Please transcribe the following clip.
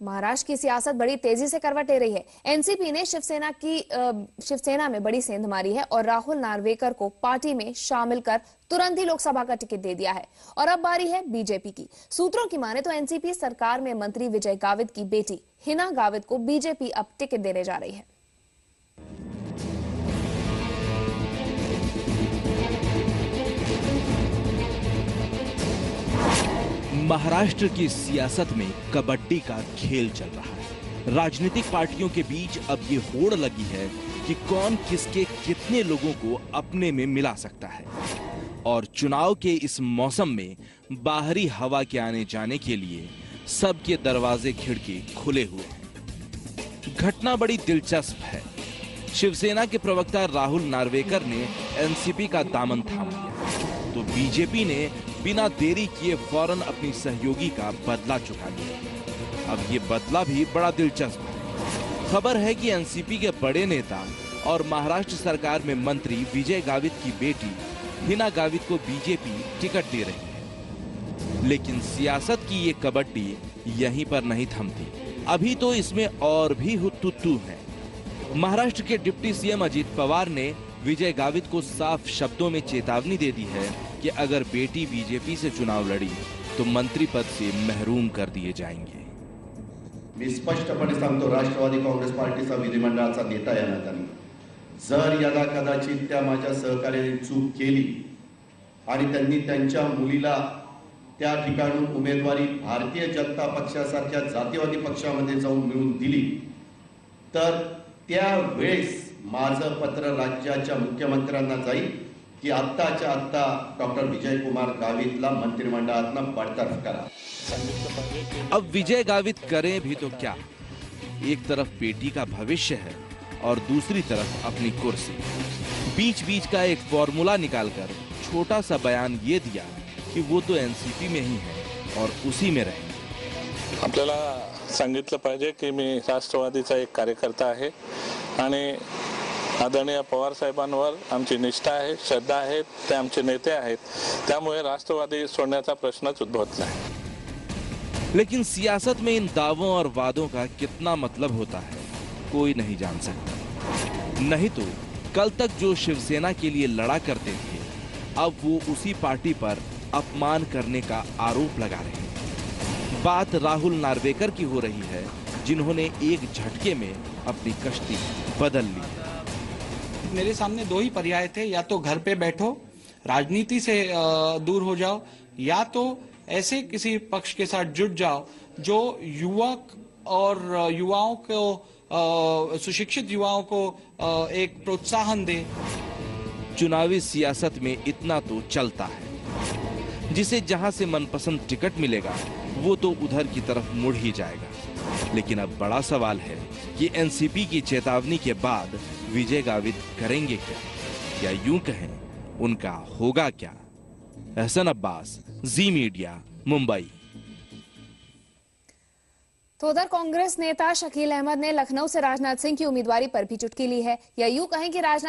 महाराष्ट्र की सियासत बड़ी तेजी से करवट ले रही है। एनसीपी ने शिवसेना में बड़ी सेंध मारी है और राहुल नार्वेकर को पार्टी में शामिल कर तुरंत ही लोकसभा का टिकट दे दिया है। और अब बारी है बीजेपी की। सूत्रों की माने तो एनसीपी सरकार में मंत्री विजय गावित की बेटी हिना गावित को बीजेपी अब टिकट देने जा रही है। महाराष्ट्र की सियासत में कबड्डी का खेल चल रहा है। राजनीतिक पार्टियों के बीच अब ये होड़ लगी है कि कौन किसके कितने लोगों को अपने में मिला सकता है। और चुनाव के इस मौसम में बाहरी हवा के आने जाने के लिए सबके दरवाजे खिड़की खुले हुए हैं। घटना बड़ी दिलचस्प है। शिवसेना के प्रवक्ता राहुल नार्वेकर ने एनसीपी का दामन थाम लिया तो बीजेपी ने बिना देरी किए फौरन अपनी सहयोगी का बदला चुका लिया। अब ये बदला भी बड़ा दिलचस्प है। खबर है कि एनसीपी के बड़े नेता और महाराष्ट्र सरकार में मंत्री विजय गावित की बेटी हिना गावित को बीजेपी टिकट दे रही है। लेकिन सियासत की ये कबड्डी यहीं पर नहीं थमती। अभी तो इसमें और भी हुत्तुत्तू है। महाराष्ट्र के डिप्टी सीएम अजित पवार ने विजय गावित को साफ शब्दों में चेतावनी दे दी है कि अगर बेटी बीजेपी से चुनाव लड़ी तो मंत्री पद से महरूम कर दिए जाएंगे। मी स्पष्टपणे सांगतो, राष्ट्रवादी काँग्रेस पार्टीचा विधिमंडळाचा नेता या नात्याने जर याला कदाचित त्या माझ्या सहकार्याने चूक केली आणि त्यांनी त्यांच्या मुलीला त्या ठिकाणून उमेदवारी भारतीय जनता पक्षासारख्या जातीवादी पक्षामध्ये जाऊन मिळवून दिली तर त्यावेळेस माझं पत्र राज्याच्या मुख्यमंत्र्यांना जाईल कि आत्ताच्या आत्ता डॉक्टर विजय कुमार गावितला मंत्रिमंडळातनं बडतर्फ करा। अब विजय गावित करें भी तो क्या, एक तरफ बेटी का भविष्य है और दूसरी तरफ अपनी कुर्सी। बीच बीच का एक फॉर्मूला निकालकर छोटा सा बयान ये दिया कि वो तो एनसीपी में ही है और उसी में रहेंगे। आपल्याला सांगितलं पाहिजे की मी राष्ट्रवादीचा एक कार्यकर्ता आहे आणि आदरणीय पवार साहेबांवर आमची निष्ठा आहे, श्रद्धा आहे, ते आमचे नेते आहेत, त्यामुळे राष्ट्रवादी सोडण्याचा प्रश्नच उद्भवत नाही। लेकिन सियासत में इन दावों और वादों का कितना मतलब होता है कोई नहीं जान सकता। नहीं तो कल तक जो शिवसेना के लिए लड़ा करते थे अब वो उसी पार्टी पर अपमान करने का आरोप लगा रहे हैं। बात राहुल नार्वेकर की हो रही है जिन्होंने एक झटके में अपनी कश्ती बदल ली। मेरे सामने दो ही पर्याय थे, या तो घर पे बैठो, राजनीति से दूर हो जाओ, या तो ऐसे किसी पक्ष के साथ जुट जाओ जो युवक और युवाओं को, सुशिक्षित युवाओं को एक प्रोत्साहन दे। चुनावी सियासत में इतना तो चलता है, जिसे जहां से मनपसंद टिकट मिलेगा वो तो उधर की तरफ मुड़ ही जाएगा। लेकिन अब बड़ा सवाल है कि एनसीपी की चेतावनी के बाद विजय गावित करेंगे क्या, या यूं कहें उनका होगा क्या। एहसन अब्बास, जी मीडिया, मुंबई। तो उधर कांग्रेस नेता शकील अहमद ने लखनऊ से राजनाथ सिंह की उम्मीदवारी पर भी चुटकी ली है, या यूं कहें कि राजनाथ